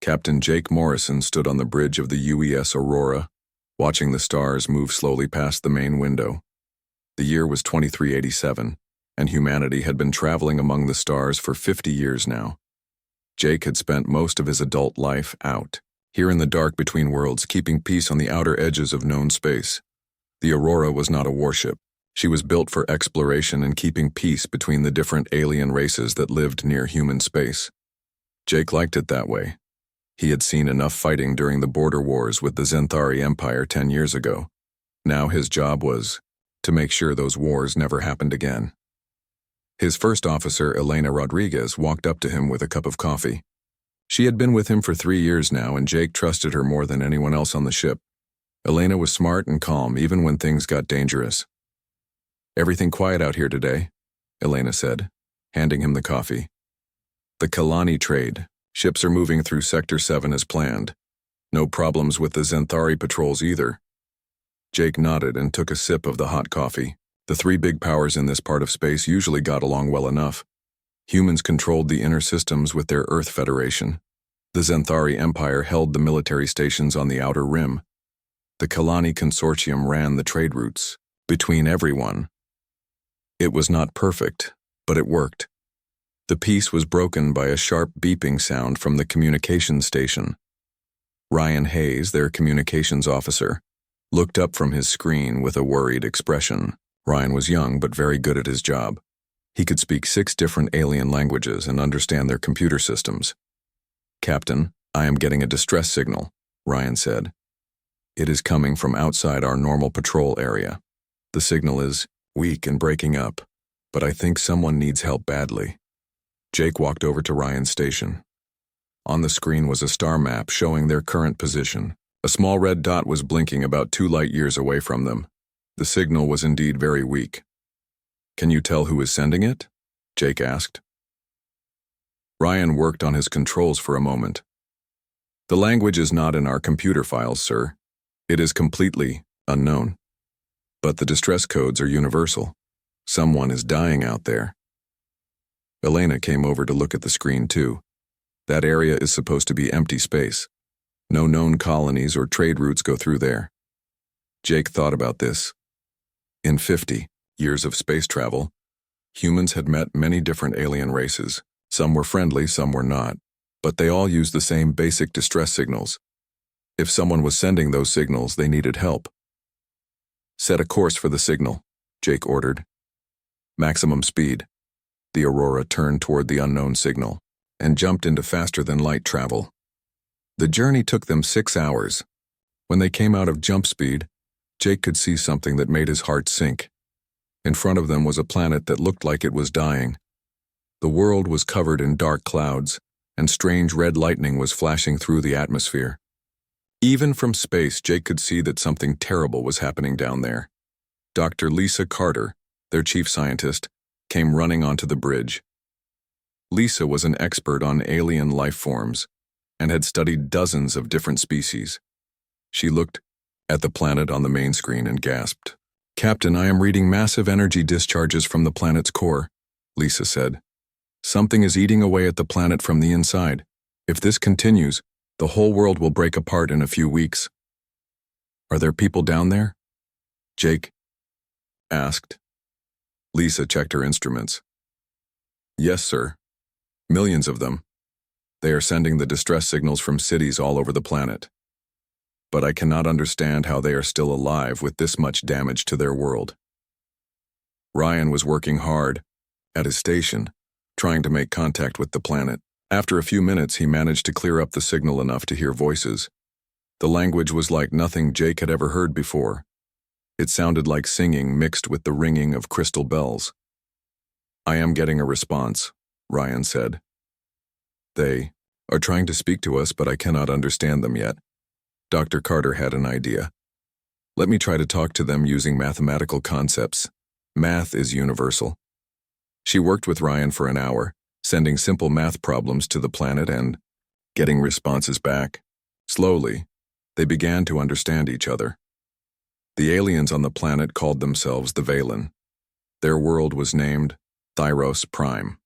Captain Jake Morrison stood on the bridge of the UES Aurora, watching the stars move slowly past the main window. The year was 2387, and humanity had been traveling among the stars for 50 years now. Jake had spent most of his adult life out, here in the dark between worlds, keeping peace on the outer edges of known space. The Aurora was not a warship. She was built for exploration and keeping peace between the different alien races that lived near human space. Jake liked it that way. He had seen enough fighting during the border wars with the Zenthari Empire 10 years ago. Now his job was to make sure those wars never happened again. His first officer, Elena Rodriguez, walked up to him with a cup of coffee. She had been with him for 3 years now, and Jake trusted her more than anyone else on the ship. Elena was smart and calm, even when things got dangerous. "Everything quiet out here today," Elena said, handing him the coffee. "The Kalani trade. Ships are moving through Sector 7 as planned. No problems with the Zenthari patrols either." Jake nodded and took a sip of the hot coffee. The three big powers in this part of space usually got along well enough. Humans controlled the inner systems with their Earth Federation. The Zenthari Empire held the military stations on the outer rim. The Kalani Consortium ran the trade routes between everyone. It was not perfect, but it worked. The peace was broken by a sharp beeping sound from the communications station. Ryan Hayes, their communications officer, looked up from his screen with a worried expression. Ryan was young but very good at his job. He could speak 6 different alien languages and understand their computer systems. "Captain, I am getting a distress signal," Ryan said. "It is coming from outside our normal patrol area. The signal is weak and breaking up, but I think someone needs help badly." Jake walked over to Ryan's station. On the screen was a star map showing their current position. A small red dot was blinking about 2 light years away from them. The signal was indeed very weak. "Can you tell who is sending it?" Jake asked. Ryan worked on his controls for a moment. "The language is not in our computer files, sir. It is completely unknown. But the distress codes are universal. Someone is dying out there." Elena came over to look at the screen too. That area is supposed to be empty space. No known colonies or trade routes go through there. Jake thought about this. In 50 years of space travel, humans had met many different alien races. Some were friendly, some were not, but they all used the same basic distress signals. If someone was sending those signals, they needed help. "Set a course for the signal," Jake ordered. "Maximum speed." The Aurora turned toward the unknown signal and jumped into faster-than-light travel. The journey took them 6 hours. When they came out of jump speed, Jake could see something that made his heart sink. In front of them was a planet that looked like it was dying. The world was covered in dark clouds, and strange red lightning was flashing through the atmosphere. Even from space, Jake could see that something terrible was happening down there. Dr. Lisa Carter, their chief scientist, came running onto the bridge. Lisa was an expert on alien life forms and had studied dozens of different species. She looked at the planet on the main screen and gasped. "Captain, I am reading massive energy discharges from the planet's core," Lisa said. "Something is eating away at the planet from the inside. If this continues, the whole world will break apart in a few weeks." "Are there people down there?" Jake asked. Lisa checked her instruments. "Yes, sir. Millions of them. They are sending the distress signals from cities all over the planet. But I cannot understand how they are still alive with this much damage to their world." Ryan was working hard at his station, trying to make contact with the planet. After a few minutes, he managed to clear up the signal enough to hear voices. The language was like nothing Jake had ever heard before. It sounded like singing mixed with the ringing of crystal bells. "I am getting a response," Ryan said. "They are trying to speak to us, but I cannot understand them yet." Dr. Carter had an idea. "Let me try to talk to them using mathematical concepts. Math is universal." She worked with Ryan for an hour, sending simple math problems to the planet and getting responses back. Slowly, they began to understand each other. The aliens on the planet called themselves the Valen. Their world was named Thyros Prime.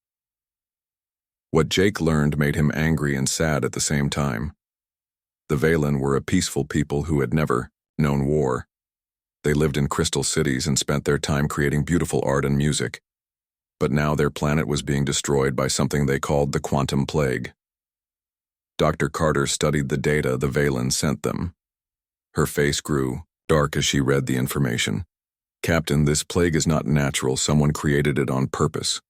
What Jake learned made him angry and sad at the same time. The Valen were a peaceful people who had never known war. They lived in crystal cities and spent their time creating beautiful art and music. But now their planet was being destroyed by something they called the Quantum Plague. Dr. Carter studied the data the Valen sent them. Her face grew dark as she read the information. Captain, this plague is not natural. Someone created it on purpose.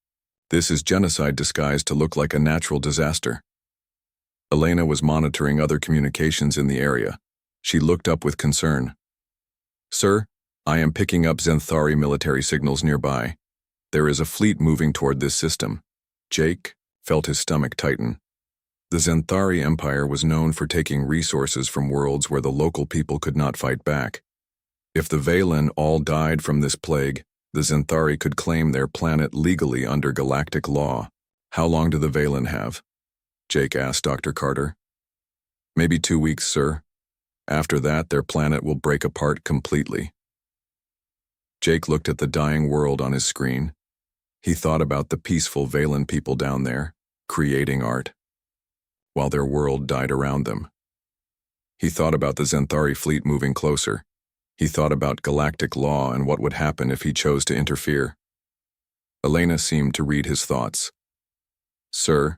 This is genocide disguised to look like a natural disaster. Elena was monitoring other communications in the area. She looked up with concern. Sir, I am picking up Zenthari military signals nearby. There is a fleet moving toward this system. Jake felt his stomach tighten. The Zenthari Empire was known for taking resources from worlds where the local people could not fight back. If the Valen all died from this plague, the Zenthari could claim their planet legally under galactic law. How long do the Valen have? Jake asked Dr. Carter. Maybe 2 weeks, sir. After that, their planet will break apart completely. Jake looked at the dying world on his screen. He thought about the peaceful Valen people down there, creating art, while their world died around them. He thought about the Zenthari fleet moving closer. He thought about galactic law and what would happen if he chose to interfere. Elena seemed to read his thoughts. Sir,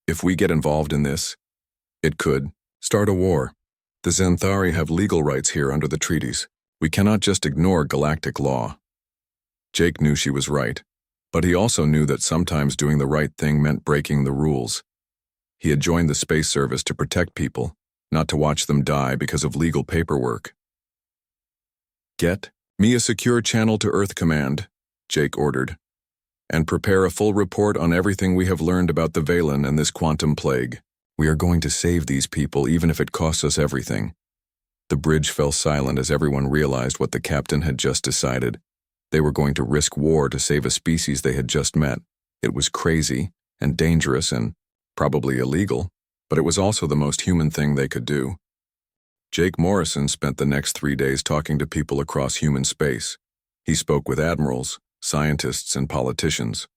if we get involved in this, it could start a war. The Zenthari have legal rights here under the treaties. We cannot just ignore galactic law. Jake knew she was right, but he also knew that sometimes doing the right thing meant breaking the rules. He had joined the space service to protect people, not to watch them die because of legal paperwork. Get me a secure channel to Earth Command, Jake ordered, and prepare a full report on everything we have learned about the Valen and this quantum plague. We are going to save these people even if it costs us everything. The bridge fell silent as everyone realized what the captain had just decided. They were going to risk war to save a species they had just met. It was crazy and dangerous and probably illegal, but it was also the most human thing they could do. Jake Morrison spent the next 3 days talking to people across human space. He spoke with admirals, scientists, and politicians.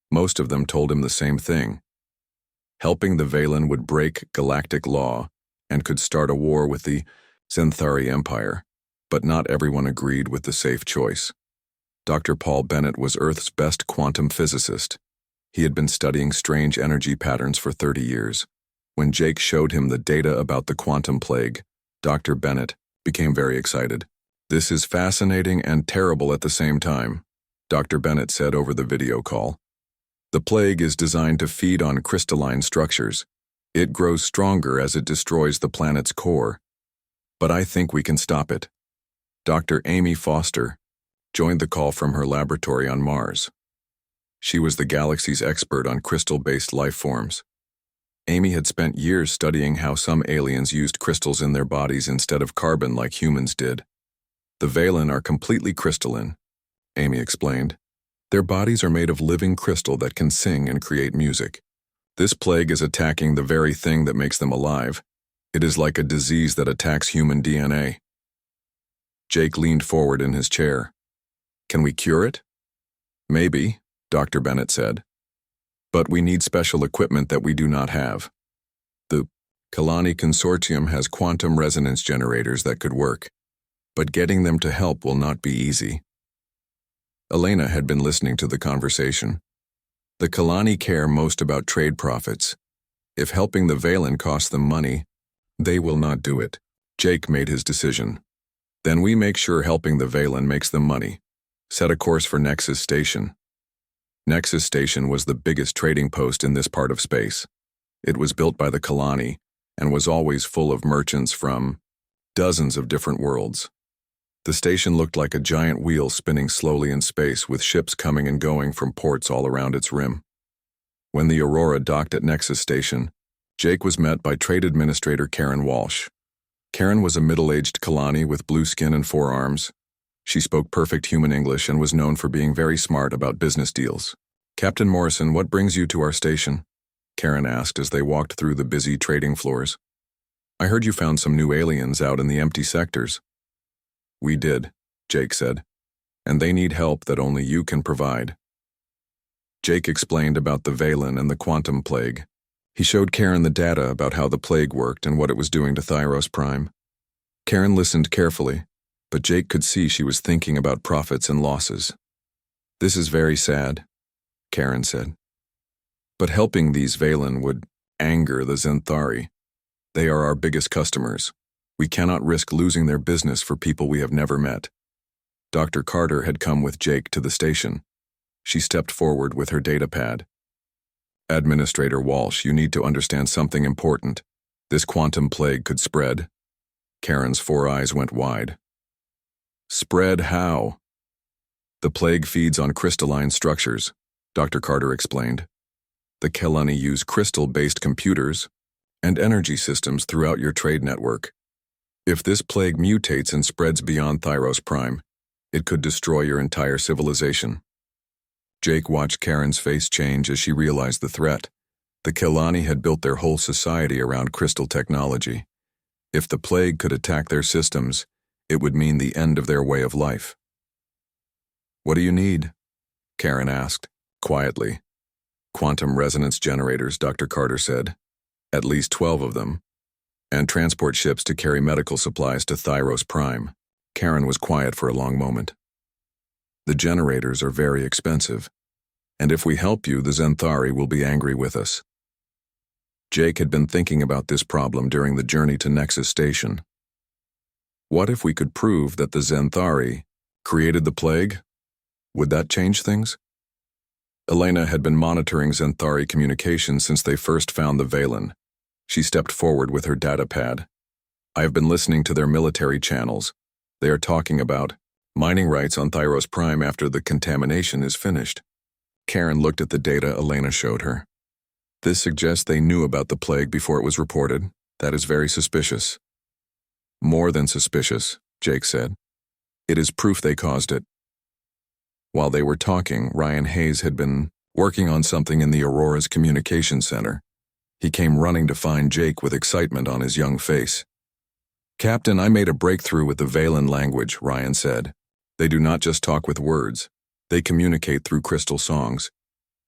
Most of them told him the same thing. Helping the Valen would break galactic law and could start a war with the Zenthari Empire, but not everyone agreed with the safe choice. Dr. Paul Bennett was Earth's best quantum physicist. He had been studying strange energy patterns for 30 years. When Jake showed him the data about the quantum plague, Dr. Bennett became very excited. This is fascinating and terrible at the same time, Dr. Bennett said over the video call. The plague is designed to feed on crystalline structures. It grows stronger as it destroys the planet's core. But I think we can stop it. Dr. Amy Foster joined the call from her laboratory on Mars. She was the galaxy's expert on crystal-based life forms. Amy had spent years studying how some aliens used crystals in their bodies instead of carbon like humans did. The Valen are completely crystalline, Amy explained. Their bodies are made of living crystal that can sing and create music. This plague is attacking the very thing that makes them alive. It is like a disease that attacks human DNA. Jake leaned forward in his chair. Can we cure it? Maybe, Dr. Bennett said. But we need special equipment that we do not have. The Kalani Consortium has quantum resonance generators that could work, but getting them to help will not be easy. Elena had been listening to the conversation. The Kalani care most about trade profits. If helping the Valen costs them money, they will not do it. Jake made his decision. Then we make sure helping the Valen makes them money. Set a course for Nexus Station. Nexus Station was the biggest trading post in this part of space. It was built by the Kalani and was always full of merchants from dozens of different worlds. The station looked like a giant wheel spinning slowly in space with ships coming and going from ports all around its rim. When the Aurora docked at Nexus Station, Jake was met by Trade Administrator Karen Walsh. Karen was a middle-aged Kalani with blue skin and 4 arms. She spoke perfect human English and was known for being very smart about business deals. Captain Morrison, what brings you to our station? Karen asked as they walked through the busy trading floors. I heard you found some new aliens out in the empty sectors. We did, Jake said, and they need help that only you can provide. Jake explained about the Valen and the quantum plague. He showed Karen the data about how the plague worked and what it was doing to Thyros Prime. Karen listened carefully, but Jake could see she was thinking about profits and losses. "This is very sad," Karen said. "But helping these Valen would anger the Zenthari. They are our biggest customers. We cannot risk losing their business for people we have never met." Dr. Carter had come with Jake to the station. She stepped forward with her data pad. "Administrator Walsh, you need to understand something important. This quantum plague could spread." Karen's 4 eyes went wide. "Spread how?" "The plague feeds on crystalline structures," Dr. Carter explained. "The Kelani use crystal-based computers and energy systems throughout your trade network. If this plague mutates and spreads beyond Thyros Prime, it could destroy your entire civilization." Jake watched Karen's face change as she realized the threat. The Kelani had built their whole society around crystal technology. If the plague could attack their systems, it would mean the end of their way of life. "What do you need?" Karen asked, quietly. "Quantum resonance generators," Dr. Carter said. "At least 12 of them. And transport ships to carry medical supplies to Thyros Prime." Karen was quiet for a long moment. "The generators are very expensive, and if we help you, the Zenthari will be angry with us." Jake had been thinking about this problem during the journey to Nexus Station. What if we could prove that the Zenthari created the plague? Would that change things? Elena had been monitoring Zenthari communications since they first found the Valen. She stepped forward with her data pad. "I have been listening to their military channels. They are talking about mining rights on Thyros Prime after the contamination is finished." Karen looked at the data Elena showed her. "This suggests they knew about the plague before it was reported. That is very suspicious." "More than suspicious," Jake said. "It is proof they caused it." While they were talking, Ryan Hayes had been working on something in the Aurora's communication center. He came running to find Jake with excitement on his young face. "Captain, I made a breakthrough with the Valen language," Ryan said. "They do not just talk with words. They communicate through crystal songs.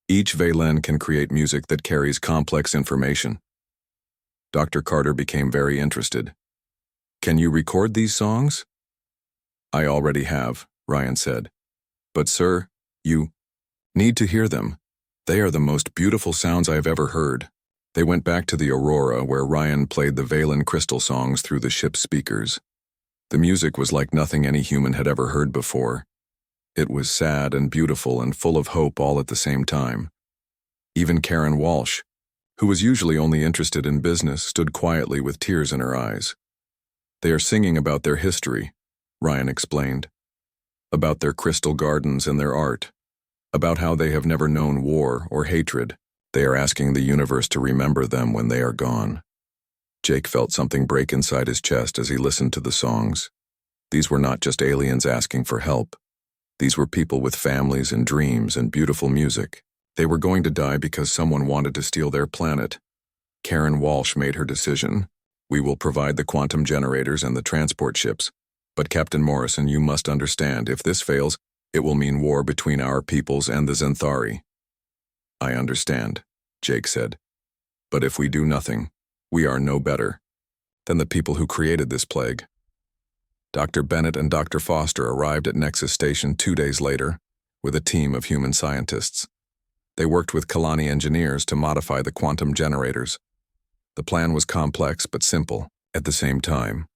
Each Valen can create music that carries complex information." Dr. Carter became very interested. "Can you record these songs?" "I already have," Ryan said. "But sir, you need to hear them. They are the most beautiful sounds I have ever heard." They went back to the Aurora, where Ryan played the Valen crystal songs through the ship's speakers. The music was like nothing any human had ever heard before. It was sad and beautiful and full of hope all at the same time. Even Karen Walsh, who was usually only interested in business, stood quietly with tears in her eyes. "They are singing about their history," Ryan explained. "About their crystal gardens and their art. About how they have never known war or hatred. They are asking the universe to remember them when they are gone." Jake felt something break inside his chest as he listened to the songs. These were not just aliens asking for help. These were people with families and dreams and beautiful music. They were going to die because someone wanted to steal their planet. Karen Walsh made her decision. "We will provide the quantum generators and the transport ships. But Captain Morrison, you must understand, if this fails, it will mean war between our peoples and the Zenthari." "I understand," Jake said. "But if we do nothing, we are no better than the people who created this plague." Dr. Bennett and Dr. Foster arrived at Nexus Station 2 days later with a team of human scientists. They worked with Kelani engineers to modify the quantum generators. The plan was complex but simple at the same time.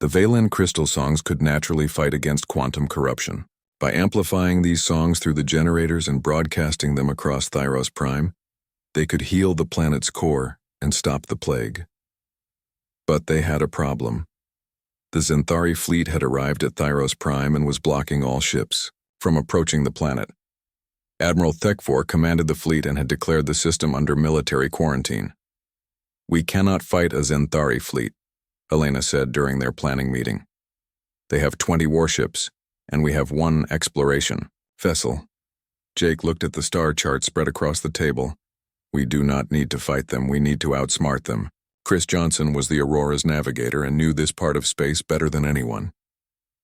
The Valen crystal songs could naturally fight against quantum corruption. By amplifying these songs through the generators and broadcasting them across Thyros Prime, they could heal the planet's core and stop the plague. But they had a problem. The Zenthari fleet had arrived at Thyros Prime and was blocking all ships from approaching the planet. Admiral Thekfor commanded the fleet and had declared the system under military quarantine. "We cannot fight a Zenthari fleet," Elena said during their planning meeting. "They have 20 warships, and we have 1 exploration vessel." Jake looked at the star chart spread across the table. "We do not need to fight them, we need to outsmart them." Chris Johnson was the Aurora's navigator and knew this part of space better than anyone.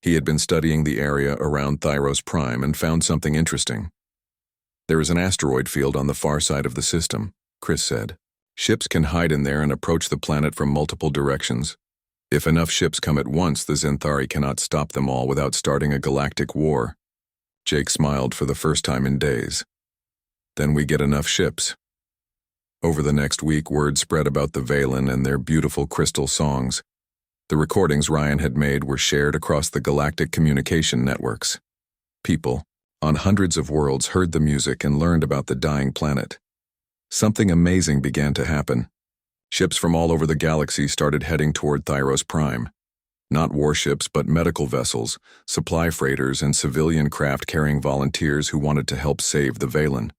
He had been studying the area around Thyros Prime and found something interesting. There is an asteroid field on the far side of the system, Chris said. Ships can hide in there and approach the planet from multiple directions. If enough ships come at once, the Xanthari cannot stop them all without starting a galactic war. Jake smiled for the first time in days. Then we get enough ships. Over the next week, word spread about the Valen and their beautiful crystal songs. The recordings Ryan had made were shared across the galactic communication networks. People, on hundreds of worlds, heard the music and learned about the dying planet. Something amazing began to happen. Ships from all over the galaxy started heading toward Thyros Prime. Not warships, but medical vessels, supply freighters, and civilian craft carrying volunteers who wanted to help save the Valen.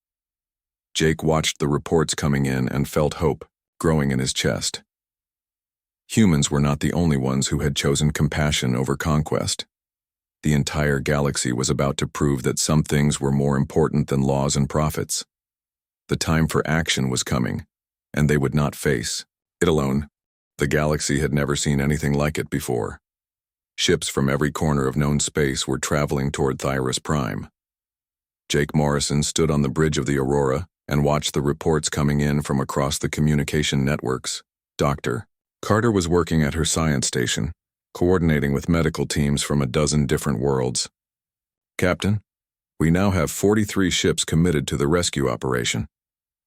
Jake watched the reports coming in and felt hope growing in his chest. Humans were not the only ones who had chosen compassion over conquest. The entire galaxy was about to prove that some things were more important than laws and profits. The time for action was coming, and they would not face it alone. The galaxy had never seen anything like it before. Ships from every corner of known space were traveling toward Thyros Prime. Jake Morrison stood on the bridge of the Aurora and watched the reports coming in from across the communication networks. Dr. Carter was working at her science station, coordinating with medical teams from a dozen different worlds. Captain, we now have 43 ships committed to the rescue operation.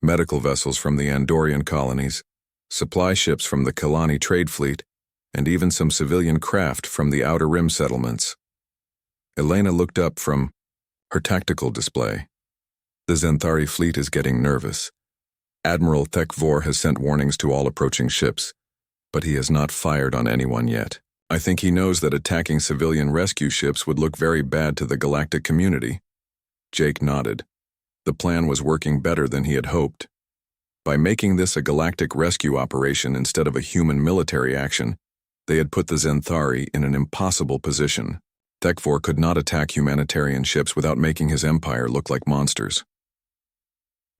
Medical vessels from the Andorian colonies, supply ships from the Kalani trade fleet, and even some civilian craft from the Outer Rim settlements. Elena looked up from her tactical display. The Xanthari fleet is getting nervous. Admiral Thekvor has sent warnings to all approaching ships, but he has not fired on anyone yet. I think he knows that attacking civilian rescue ships would look very bad to the galactic community. Jake nodded. The plan was working better than he had hoped. By making this a galactic rescue operation instead of a human military action, they had put the Xanthari in an impossible position. Thekvor could not attack humanitarian ships without making his empire look like monsters.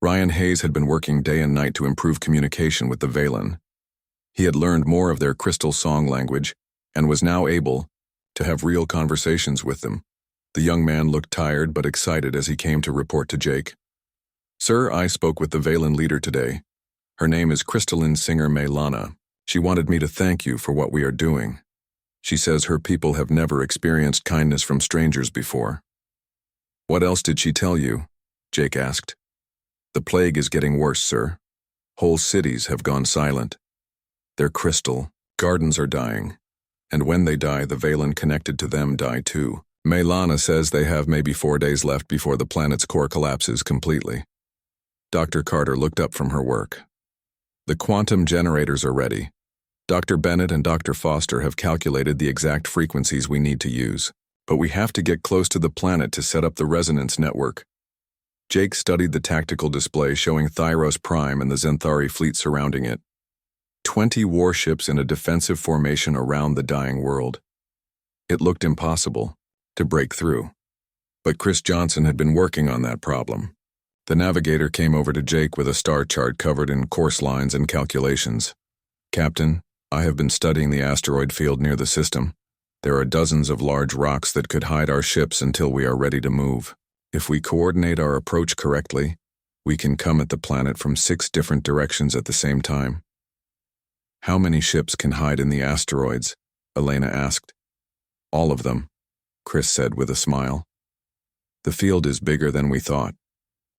Ryan Hayes had been working day and night to improve communication with the Valen. He had learned more of their crystal song language and was now able to have real conversations with them. The young man looked tired but excited as he came to report to Jake. Sir, I spoke with the Valen leader today. Her name is Crystalline Singer Maylana. She wanted me to thank you for what we are doing. She says her people have never experienced kindness from strangers before. What else did she tell you? Jake asked. The plague is getting worse, sir. Whole cities have gone silent. Their crystal gardens are dying, and when they die, the Valen connected to them die too. Maylana says they have maybe 4 days left before the planet's core collapses completely. Dr. Carter looked up from her work. The quantum generators are ready. Dr. Bennett and Dr. Foster have calculated the exact frequencies we need to use, but we have to get close to the planet to set up the resonance network. Jake studied the tactical display showing Thyros Prime and the Xanthari fleet surrounding it. 20 warships in a defensive formation around the dying world. It looked impossible to break through. But Chris Johnson had been working on that problem. The navigator came over to Jake with a star chart covered in course lines and calculations. Captain, I have been studying the asteroid field near the system. There are dozens of large rocks that could hide our ships until we are ready to move. If we coordinate our approach correctly, we can come at the planet from 6 different directions at the same time. How many ships can hide in the asteroids? Elena asked. All of them, Chris said with a smile. The field is bigger than we thought.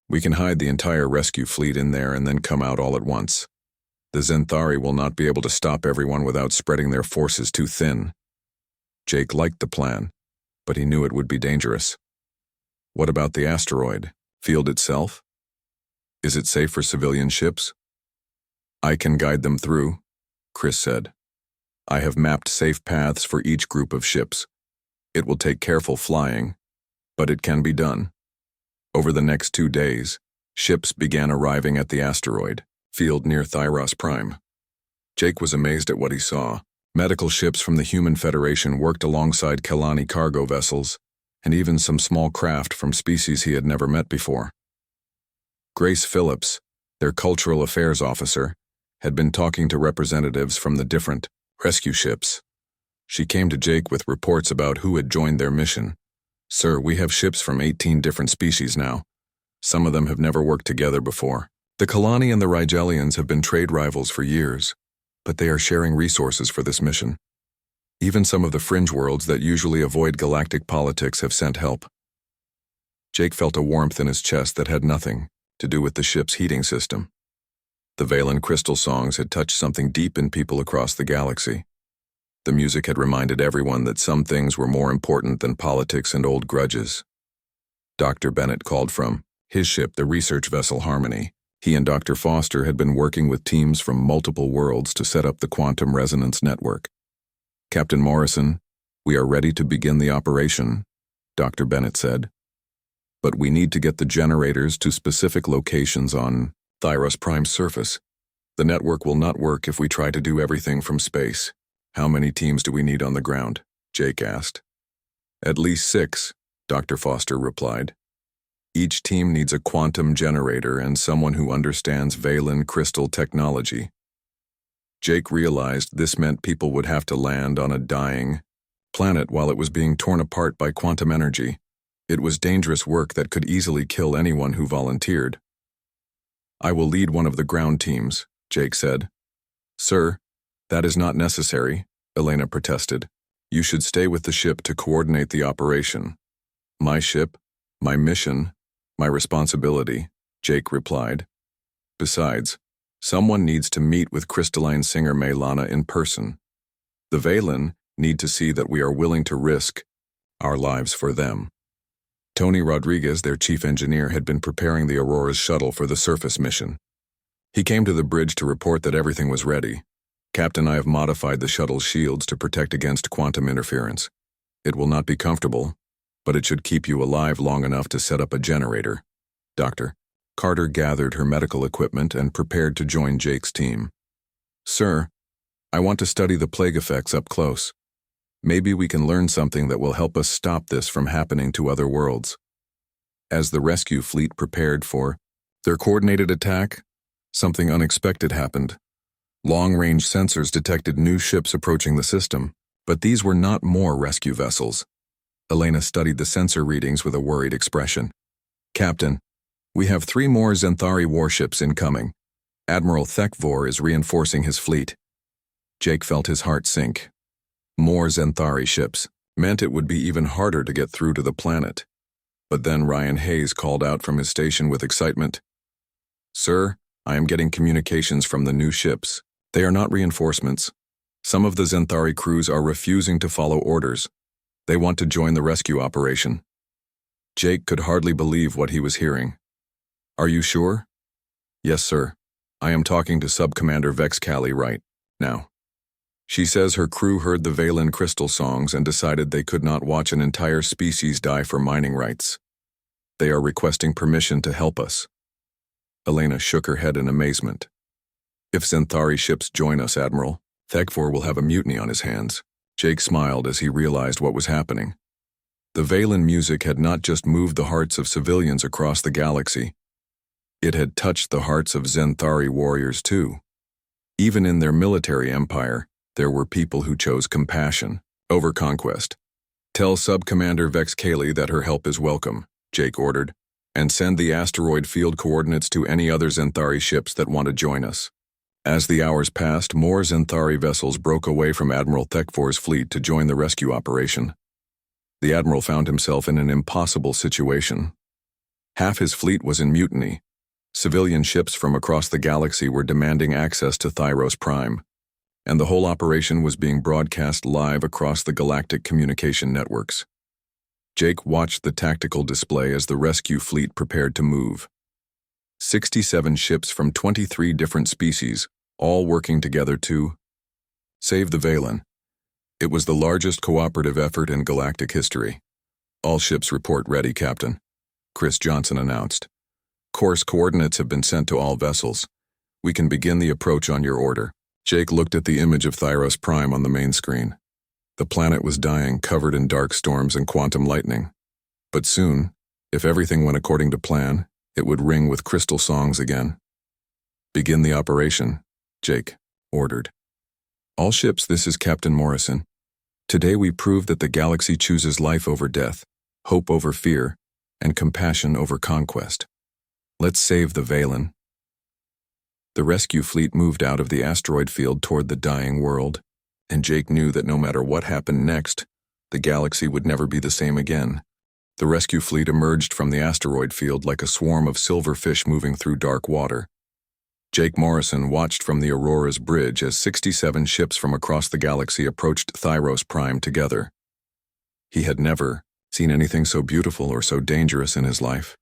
We can hide the entire rescue fleet in there and then come out all at once. The Xanthari will not be able to stop everyone without spreading their forces too thin. Jake liked the plan, but he knew it would be dangerous. What about the asteroid field itself? Is it safe for civilian ships? I can guide them through, Chris said. I have mapped safe paths for each group of ships. It will take careful flying, but it can be done. Over the next 2 days, ships began arriving at the asteroid field near Thyros Prime. Jake was amazed at what he saw. Medical ships from the Human Federation worked alongside Kalani cargo vessels, and even some small craft from species he had never met before. Grace Phillips, their cultural affairs officer, had been talking to representatives from the different rescue ships. She came to Jake with reports about who had joined their mission. Sir, we have ships from 18 different species now. Some of them have never worked together before. The Kalani and the Rigelians have been trade rivals for years, but they are sharing resources for this mission. Even some of the fringe worlds that usually avoid galactic politics have sent help. Jake felt a warmth in his chest that had nothing to do with the ship's heating system. The Valen crystal songs had touched something deep in people across the galaxy. The music had reminded everyone that some things were more important than politics and old grudges. Dr. Bennett called from his ship, the research vessel Harmony. He and Dr. Foster had been working with teams from multiple worlds to set up the quantum resonance network. Captain Morrison, we are ready to begin the operation, Dr. Bennett said. But we need to get the generators to specific locations on Thyros Prime's surface. The network will not work if we try to do everything from space. How many teams do we need on the ground? Jake asked. At least 6, Dr. Foster replied. Each team needs a quantum generator and someone who understands Valen crystal technology. Jake realized this meant people would have to land on a dying planet while it was being torn apart by quantum energy. It was dangerous work that could easily kill anyone who volunteered. I will lead one of the ground teams, Jake said. Sir, that is not necessary, Elena protested. You should stay with the ship to coordinate the operation. My ship, my mission, my responsibility, Jake replied. Besides, someone needs to meet with crystalline singer Maylana in person. The Valen need to see that we are willing to risk our lives for them. Tony Rodriguez, their chief engineer, had been preparing the Aurora's shuttle for the surface mission. He came to the bridge to report that everything was ready. Captain, I have modified the shuttle's shields to protect against quantum interference. It will not be comfortable, but it should keep you alive long enough to set up a generator. Doctor Carter gathered her medical equipment and prepared to join Jake's team. Sir, I want to study the plague effects up close. Maybe we can learn something that will help us stop this from happening to other worlds. As the rescue fleet prepared for their coordinated attack, something unexpected happened. Long-range sensors detected new ships approaching the system, but these were not more rescue vessels. Elena studied the sensor readings with a worried expression. Captain, we have 3 more Zenthari warships incoming. Admiral Thekvor is reinforcing his fleet. Jake felt his heart sink. More Zenthari ships meant it would be even harder to get through to the planet. But then Ryan Hayes called out from his station with excitement. Sir, I am getting communications from the new ships. They are not reinforcements. Some of the Zenthari crews are refusing to follow orders. They want to join the rescue operation. Jake could hardly believe what he was hearing. Are you sure? Yes, sir. I am talking to Sub-Commander Vex Cali right now. She says her crew heard the Valen crystal songs and decided they could not watch an entire species die for mining rights. They are requesting permission to help us. Elena shook her head in amazement. If Zenthari ships join us, Admiral, Thekvor will have a mutiny on his hands. Jake smiled as he realized what was happening. The Valen music had not just moved the hearts of civilians across the galaxy. It had touched the hearts of Zenthari warriors too. Even in their military empire, there were people who chose compassion over conquest. Tell Sub-Commander Vex Cali that her help is welcome, Jake ordered, and send the asteroid field coordinates to any other Zenthari ships that want to join us. As the hours passed, more Zenthari vessels broke away from Admiral Thekvor's fleet to join the rescue operation. The Admiral found himself in an impossible situation. Half his fleet was in mutiny. Civilian ships from across the galaxy were demanding access to Thyros Prime, and the whole operation was being broadcast live across the galactic communication networks. Jake watched the tactical display as the rescue fleet prepared to move. 67 ships from 23 different species, all working together to save the Valen. It was the largest cooperative effort in galactic history. All ships report ready, Captain, Chris Johnson announced. Course coordinates have been sent to all vessels. We can begin the approach on your order. Jake looked at the image of Thyros Prime on the main screen. The planet was dying, covered in dark storms and quantum lightning. But soon, if everything went according to plan, it would ring with crystal songs again. Begin the operation, Jake ordered. All ships, this is Captain Morrison. Today we prove that the galaxy chooses life over death, hope over fear, and compassion over conquest. Let's save the Valen. The rescue fleet moved out of the asteroid field toward the dying world, and Jake knew that no matter what happened next, the galaxy would never be the same again. The rescue fleet emerged from the asteroid field like a swarm of silver fish moving through dark water. Jake Morrison watched from the Aurora's bridge as 67 ships from across the galaxy approached Thyros Prime together. He had never seen anything so beautiful or so dangerous in his life.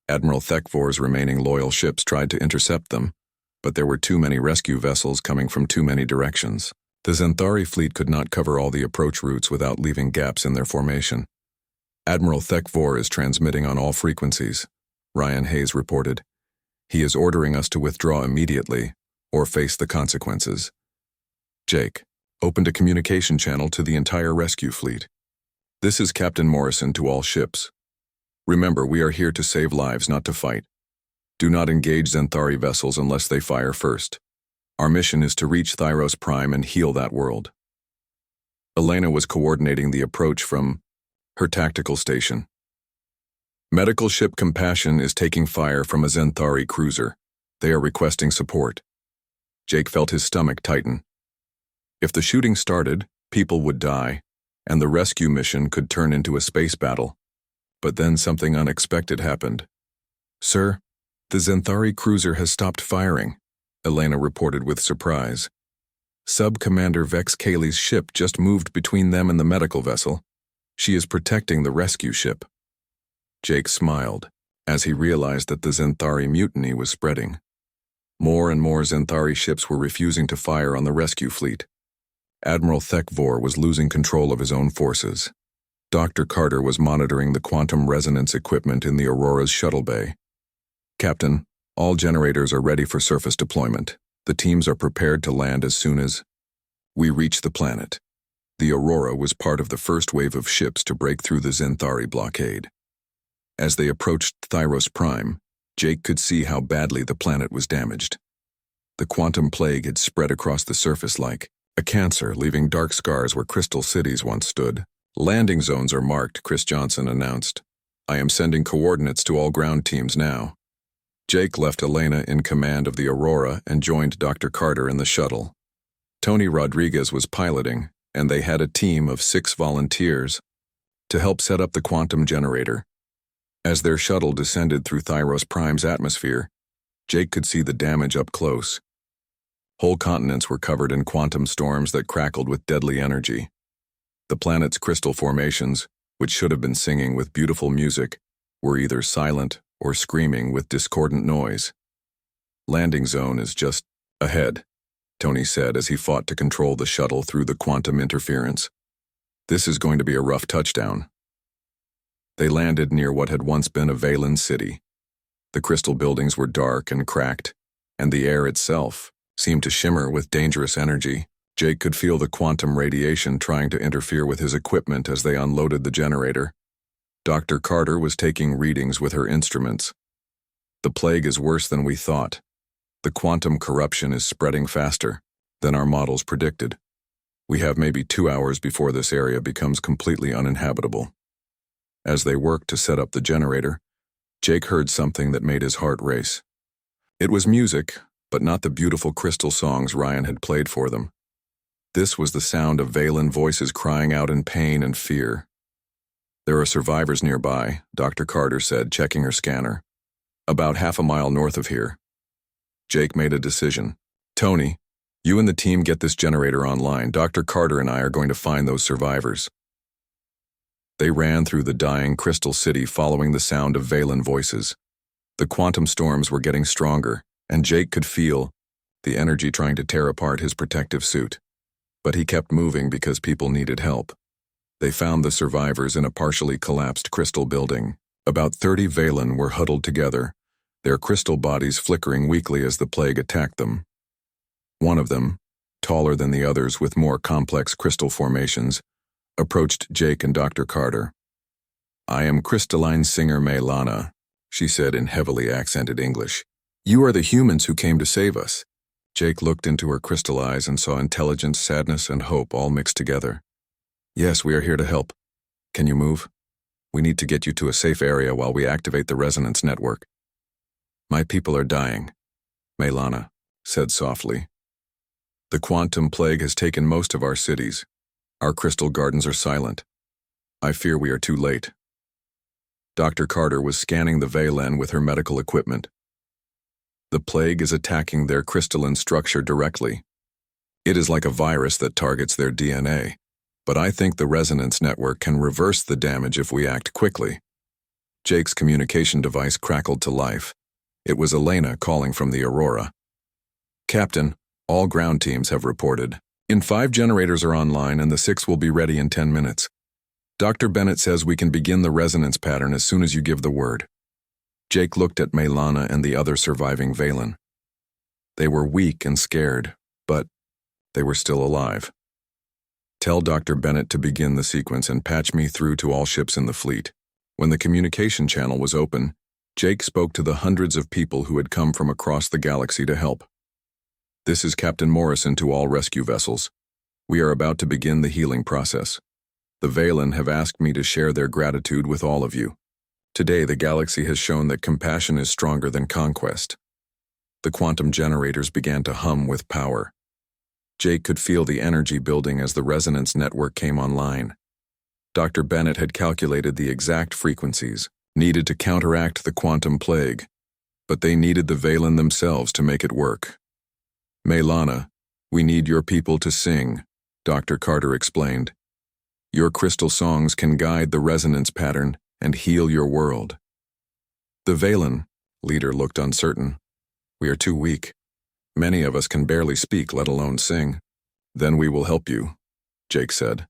Admiral Thekvor's remaining loyal ships tried to intercept them, but there were too many rescue vessels coming from too many directions. The Zenthari fleet could not cover all the approach routes without leaving gaps in their formation. Admiral Thekvor is transmitting on all frequencies, Ryan Hayes reported. He is ordering us to withdraw immediately or face the consequences. Jake opened a communication channel to the entire rescue fleet. This is Captain Morrison to all ships. Remember, we are here to save lives, not to fight. Do not engage Zenthari vessels unless they fire first. Our mission is to reach Thyros Prime and heal that world. Elena was coordinating the approach from her tactical station. Medical ship Compassion is taking fire from a Zenthari cruiser. They are requesting support. Jake felt his stomach tighten. If the shooting started, people would die, and the rescue mission could turn into a space battle. But then something unexpected happened. Sir, the Zenthari cruiser has stopped firing, Elena reported with surprise. Sub-Commander Vex Cayley's ship just moved between them and the medical vessel. She is protecting the rescue ship. Jake smiled as he realized that the Zenthari mutiny was spreading. More and more Zenthari ships were refusing to fire on the rescue fleet. Admiral Thekvor was losing control of his own forces. Dr. Carter was monitoring the quantum resonance equipment in the Aurora's shuttle bay. Captain, all generators are ready for surface deployment. The teams are prepared to land as soon as we reach the planet. The Aurora was part of the first wave of ships to break through the Zenthari blockade. As they approached Thyros Prime, Jake could see how badly the planet was damaged. The quantum plague had spread across the surface like a cancer, leaving dark scars where crystal cities once stood. Landing zones are marked, Chris Johnson announced. I am sending coordinates to all ground teams now. Jake left Elena in command of the Aurora and joined Dr. Carter in the shuttle. Tony Rodriguez was piloting, and they had a team of 6 volunteers to help set up the quantum generator. As their shuttle descended through Thyros Prime's atmosphere, Jake could see the damage up close. Whole continents were covered in quantum storms that crackled with deadly energy. The planet's crystal formations, which should have been singing with beautiful music, were either silent or screaming with discordant noise. Landing zone is just ahead, Tony said as he fought to control the shuttle through the quantum interference. This is going to be a rough touchdown. They landed near what had once been a Valen city. The crystal buildings were dark and cracked, and the air itself seemed to shimmer with dangerous energy. Jake could feel the quantum radiation trying to interfere with his equipment as they unloaded the generator. Dr. Carter was taking readings with her instruments. The plague is worse than we thought. The quantum corruption is spreading faster than our models predicted. We have maybe 2 hours before this area becomes completely uninhabitable. As they worked to set up the generator, Jake heard something that made his heart race. It was music, but not the beautiful crystal songs Ryan had played for them. This was the sound of Valen voices crying out in pain and fear. There are survivors nearby, Dr. Carter said, checking her scanner. About half a mile north of here. Jake made a decision. Tony, you and the team get this generator online. Dr. Carter and I are going to find those survivors. They ran through the dying crystal city following the sound of Valen voices. The quantum storms were getting stronger, and Jake could feel the energy trying to tear apart his protective suit. But he kept moving because people needed help. They found the survivors in a partially collapsed crystal building. About 30 Valen were huddled together, their crystal bodies flickering weakly as the plague attacked them. One of them, taller than the others with more complex crystal formations, approached Jake and Dr. Carter. I am Crystalline Singer Maylana, she said in heavily accented English. You are the humans who came to save us. Jake looked into her crystal eyes and saw intelligence, sadness, and hope all mixed together. Yes, we are here to help. Can you move? We need to get you to a safe area while we activate the resonance network. My people are dying, Melana said softly. The quantum plague has taken most of our cities. Our crystal gardens are silent. I fear we are too late. Dr. Carter was scanning the Valen with her medical equipment. The plague is attacking their crystalline structure directly. It is like a virus that targets their DNA, but I think the resonance network can reverse the damage if we act quickly. Jake's communication device crackled to life. It was Elena calling from the Aurora. Captain, all ground teams have reported. 5 generators are online and the 6 will be ready in 10 minutes. Dr. Bennett says we can begin the resonance pattern as soon as you give the word. Jake looked at Melana and the other surviving Valen. They were weak and scared, but they were still alive. Tell Dr. Bennett to begin the sequence and patch me through to all ships in the fleet. When the communication channel was open, Jake spoke to the hundreds of people who had come from across the galaxy to help. This is Captain Morrison to all rescue vessels. We are about to begin the healing process. The Valen have asked me to share their gratitude with all of you. Today, the galaxy has shown that compassion is stronger than conquest. The quantum generators began to hum with power. Jake could feel the energy building as the resonance network came online. Dr. Bennett had calculated the exact frequencies needed to counteract the quantum plague, but they needed the Valen themselves to make it work. Melana, we need your people to sing, Dr. Carter explained. Your crystal songs can guide the resonance pattern and heal your world. The Valen leader looked uncertain. We are too weak. Many of us can barely speak, let alone sing. Then we will help you, Jake said.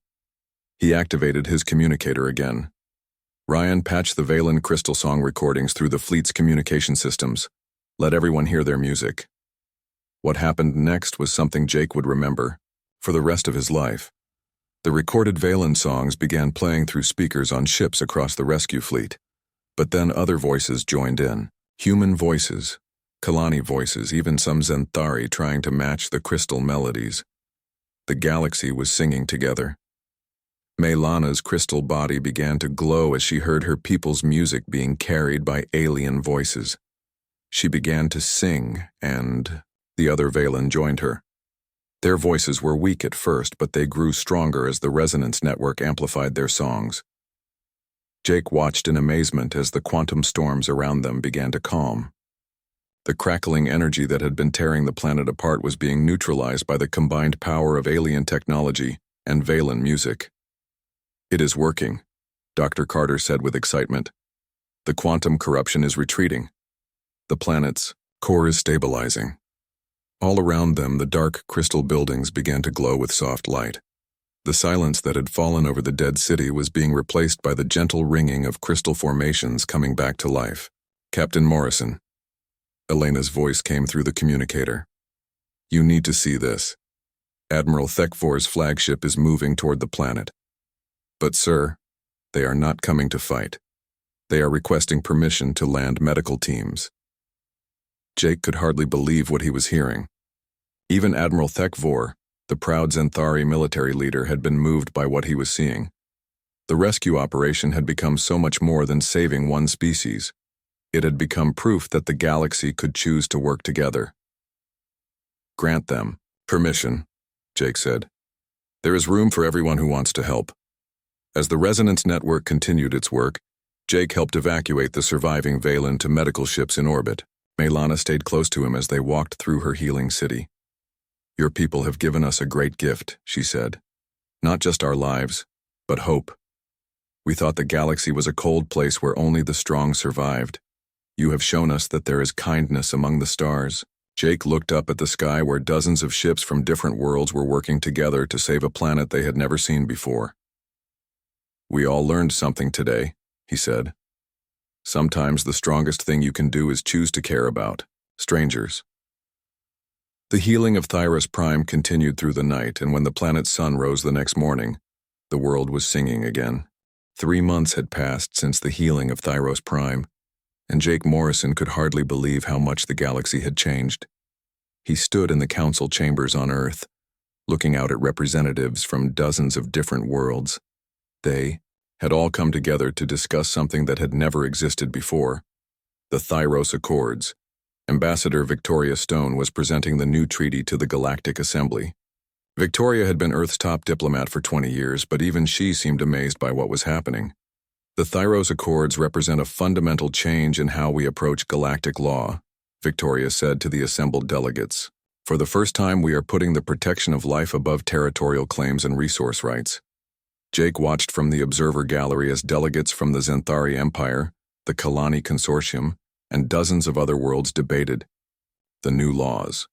He activated his communicator again. Ryan patched the Valen crystal song recordings through the fleet's communication systems. Let everyone hear their music. What happened next was something Jake would remember for the rest of his life. The recorded Valen songs began playing through speakers on ships across the rescue fleet. But then other voices joined in. Human voices, Kalani voices, even some Zenthari trying to match the crystal melodies. The galaxy was singing together. Melana's crystal body began to glow as she heard her people's music being carried by alien voices. She began to sing, and the other Valen joined her. Their voices were weak at first, but they grew stronger as the resonance network amplified their songs. Jake watched in amazement as the quantum storms around them began to calm. The crackling energy that had been tearing the planet apart was being neutralized by the combined power of alien technology and Valen music. It is working, Dr. Carter said with excitement. The quantum corruption is retreating. The planet's core is stabilizing. All around them, the dark crystal buildings began to glow with soft light. The silence that had fallen over the dead city was being replaced by the gentle ringing of crystal formations coming back to life. Captain Morrison. Elena's voice came through the communicator. You need to see this. Admiral Thekvor's flagship is moving toward the planet. But sir, they are not coming to fight. They are requesting permission to land medical teams. Jake could hardly believe what he was hearing. Even Admiral Thekvor, the proud Zenthari military leader, had been moved by what he was seeing. The rescue operation had become so much more than saving one species. It had become proof that the galaxy could choose to work together. Grant them permission, Jake said. There is room for everyone who wants to help. As the resonance network continued its work, Jake helped evacuate the surviving Valen to medical ships in orbit. Melana stayed close to him as they walked through her healing city. Your people have given us a great gift, she said. Not just our lives, but hope. We thought the galaxy was a cold place where only the strong survived. You have shown us that there is kindness among the stars. Jake looked up at the sky where dozens of ships from different worlds were working together to save a planet they had never seen before. We all learned something today, he said. Sometimes the strongest thing you can do is choose to care about strangers. The healing of Thyros Prime continued through the night, and when the planet's sun rose the next morning, the world was singing again. 3 months had passed since the healing of Thyros Prime, and Jake Morrison could hardly believe how much the galaxy had changed. He stood in the council chambers on Earth, looking out at representatives from dozens of different worlds. They had all come together to discuss something that had never existed before: the Thyros Accords, Ambassador Victoria Stone was presenting the new treaty to the Galactic Assembly. Victoria had been Earth's top diplomat for 20 years, but even she seemed amazed by what was happening. The Thyros Accords represent a fundamental change in how we approach galactic law, Victoria said to the assembled delegates. For the first time, we are putting the protection of life above territorial claims and resource rights. Jake watched from the observer gallery as delegates from the Zenthari Empire, the Kalani Consortium, and dozens of other worlds debated the new laws.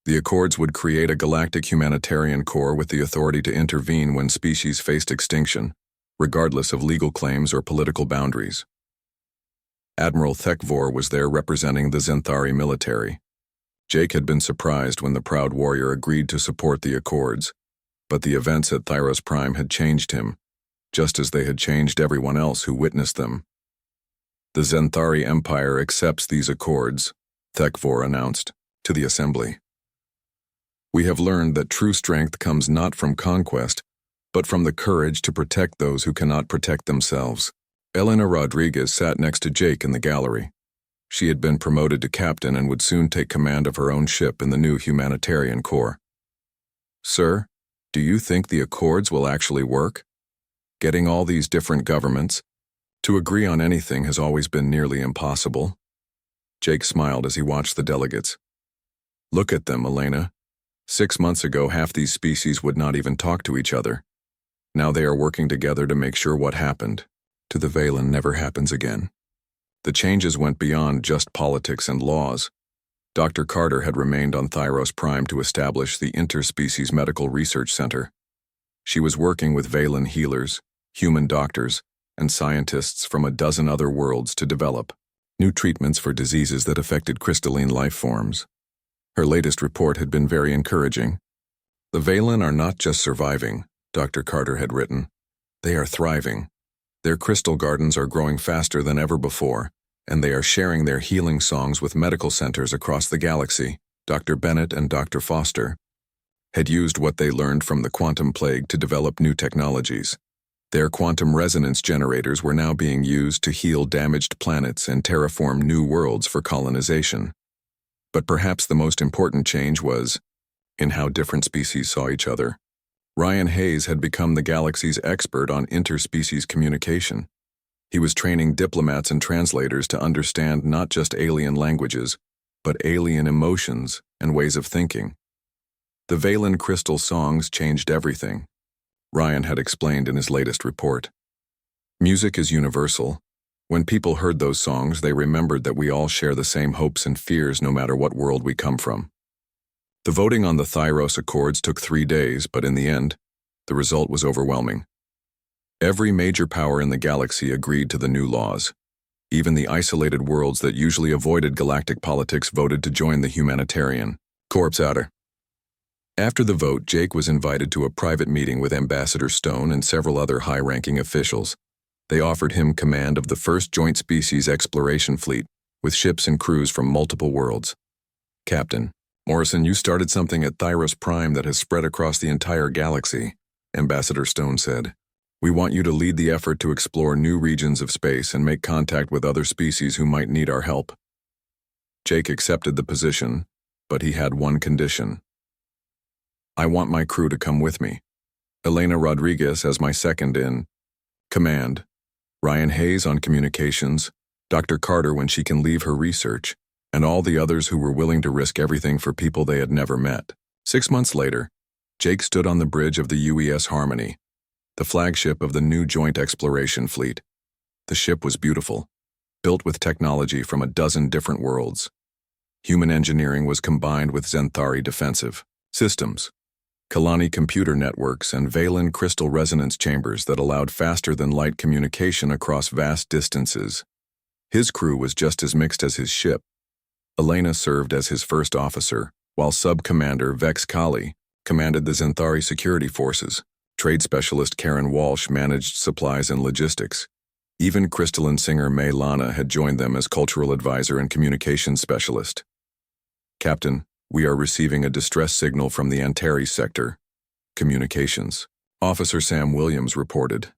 The Accords would create a galactic humanitarian corps with the authority to intervene when species faced extinction, regardless of legal claims or political boundaries. Admiral Thekvor was there representing the Zenthari military. Jake had been surprised when the proud warrior agreed to support the Accords, but the events at Thyros Prime had changed him, just as they had changed everyone else who witnessed them. The Zenthari Empire accepts these Accords, Thekvor announced to the assembly. We have learned that true strength comes not from conquest, but from the courage to protect those who cannot protect themselves. Elena Rodriguez sat next to Jake in the gallery. She had been promoted to captain and would soon take command of her own ship in the new humanitarian corps. Sir, do you think the Accords will actually work? Getting all these different governments to agree on anything has always been nearly impossible. Jake smiled as he watched the delegates. Look at them, Elena. 6 months ago, half these species would not even talk to each other. Now they are working together to make sure what happened to the Valen never happens again. The changes went beyond just politics and laws. Dr. Carter had remained on Thyros Prime to establish the Interspecies Medical Research Center. She was working with Valen healers, human doctors, and scientists from a dozen other worlds to develop new treatments for diseases that affected crystalline life forms. Her latest report had been very encouraging. The Valen are not just surviving, Dr. Carter had written. They are thriving. Their crystal gardens are growing faster than ever before, and they are sharing their healing songs with medical centers across the galaxy. Dr. Bennett and Dr. Foster had used what they learned from the quantum plague to develop new technologies. Their quantum resonance generators were now being used to heal damaged planets and terraform new worlds for colonization. But perhaps the most important change was in how different species saw each other. Ryan Hayes had become the galaxy's expert on interspecies communication. He was training diplomats and translators to understand not just alien languages, but alien emotions and ways of thinking. The Valen crystal songs changed everything, Ryan had explained in his latest report. Music is universal. When people heard those songs, they remembered that we all share the same hopes and fears no matter what world we come from. The voting on the Thyros Accords took 3 days, but in the end, the result was overwhelming. Every major power in the galaxy agreed to the new laws. Even the isolated worlds that usually avoided galactic politics voted to join the humanitarian corps outer. After the vote, Jake was invited to a private meeting with Ambassador Stone and several other high-ranking officials. They offered him command of the first joint species exploration fleet, with ships and crews from multiple worlds. Captain Morrison, you started something at Thyros Prime that has spread across the entire galaxy, Ambassador Stone said. We want you to lead the effort to explore new regions of space and make contact with other species who might need our help. Jake accepted the position, but he had one condition. I want my crew to come with me. Elena Rodriguez as my second in command, Ryan Hayes on communications, Dr. Carter when she can leave her research, and all the others who were willing to risk everything for people they had never met. 6 months later, Jake stood on the bridge of the UES Harmony, the flagship of the new joint exploration fleet. The ship was beautiful, built with technology from a dozen different worlds. Human engineering was combined with Zenthari defensive systems, Kalani computer networks, and Valen crystal resonance chambers that allowed faster-than-light communication across vast distances. His crew was just as mixed as his ship. Elena served as his first officer, while Sub-Commander Vex Kali commanded the Zenthari security forces. Trade specialist Karen Walsh managed supplies and logistics. Even crystalline singer May Lana had joined them as cultural advisor and communications specialist. Captain, we are receiving a distress signal from the Antares sector. Communications. Officer Sam Williams reported.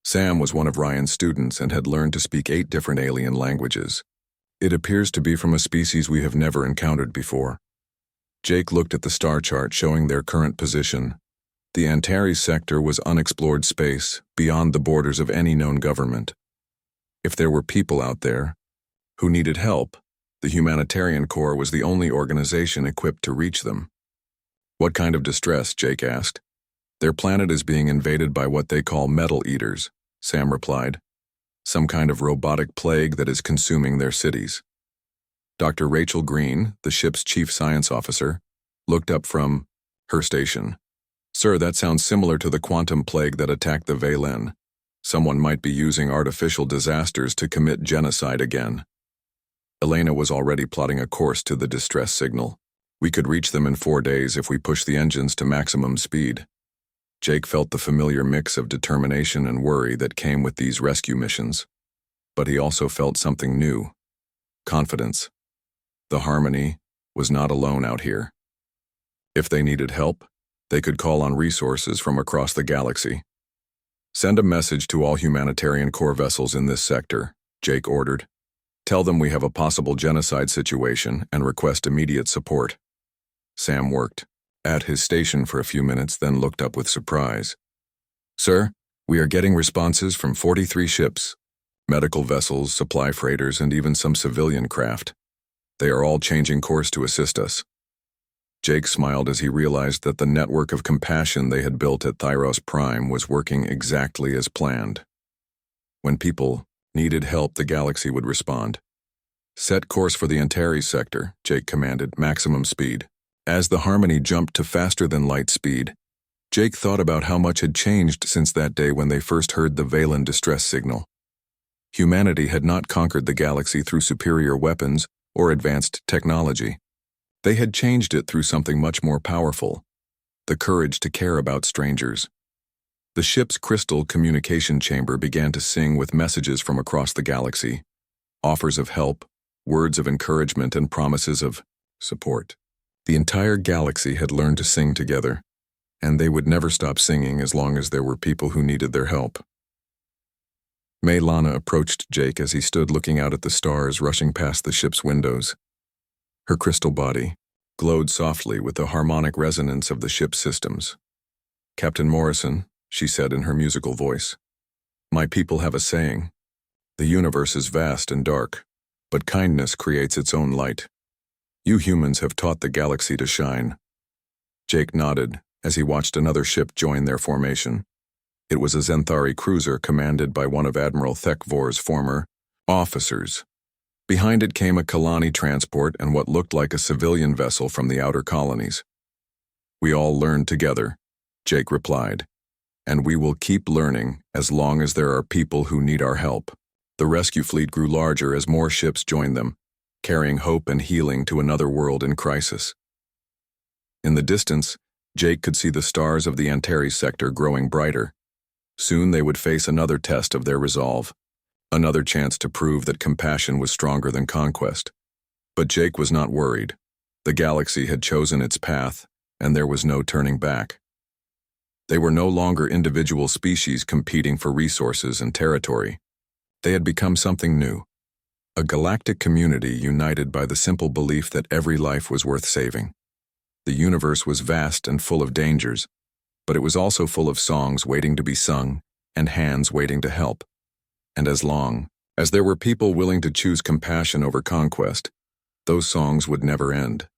Sam was one of Ryan's students and had learned to speak 8 different alien languages. It appears to be from a species we have never encountered before. Jake looked at the star chart showing their current position. The Antares sector was unexplored space, beyond the borders of any known government. If there were people out there who needed help, the Humanitarian Corps was the only organization equipped to reach them. What kind of distress? Jake asked. Their planet is being invaded by what they call metal eaters, Sam replied. Some kind of robotic plague that is consuming their cities. Dr. Rachel Green, the ship's chief science officer, looked up from her station. Sir, that sounds similar to the quantum plague that attacked the Valen. Someone might be using artificial disasters to commit genocide again. Elena was already plotting a course to the distress signal. We could reach them in 4 days if we push the engines to maximum speed. Jake felt the familiar mix of determination and worry that came with these rescue missions. But he also felt something new. Confidence. The Harmony was not alone out here. If they needed help, they could call on resources from across the galaxy. Send a message to all Humanitarian Corps vessels in this sector, Jake ordered. Tell them we have a possible genocide situation and request immediate support. Sam worked at his station for a few minutes, then looked up with surprise. Sir, we are getting responses from 43 ships, medical vessels, supply freighters, and even some civilian craft. They are all changing course to assist us. Jake smiled as he realized that the network of compassion they had built at Thyros Prime was working exactly as planned. When people needed help, the galaxy would respond. Set course for the Antares sector, Jake commanded, maximum speed. As the Harmony jumped to faster-than-light speed, Jake thought about how much had changed since that day when they first heard the Valen distress signal. Humanity had not conquered the galaxy through superior weapons or advanced technology. They had changed it through something much more powerful, the courage to care about strangers. The ship's crystal communication chamber began to sing with messages from across the galaxy, offers of help, words of encouragement, and promises of support. The entire galaxy had learned to sing together, and they would never stop singing as long as there were people who needed their help. Lana approached Jake as he stood looking out at the stars rushing past the ship's windows. Her crystal body glowed softly with the harmonic resonance of the ship's systems. Captain Morrison, she said in her musical voice, my people have a saying. The universe is vast and dark, but kindness creates its own light. You humans have taught the galaxy to shine. Jake nodded as he watched another ship join their formation. It was a Zenthari cruiser commanded by one of Admiral Thekvor's former officers. Behind it came a Kalani transport and what looked like a civilian vessel from the outer colonies. We all learned together, Jake replied, and we will keep learning as long as there are people who need our help. The rescue fleet grew larger as more ships joined them, carrying hope and healing to another world in crisis. In the distance, Jake could see the stars of the Antares sector growing brighter. Soon they would face another test of their resolve, another chance to prove that compassion was stronger than conquest. But Jake was not worried. The galaxy had chosen its path, and there was no turning back. They were no longer individual species competing for resources and territory. They had become something new. A galactic community united by the simple belief that every life was worth saving. The universe was vast and full of dangers, but it was also full of songs waiting to be sung and hands waiting to help. And as long as there were people willing to choose compassion over conquest, those songs would never end.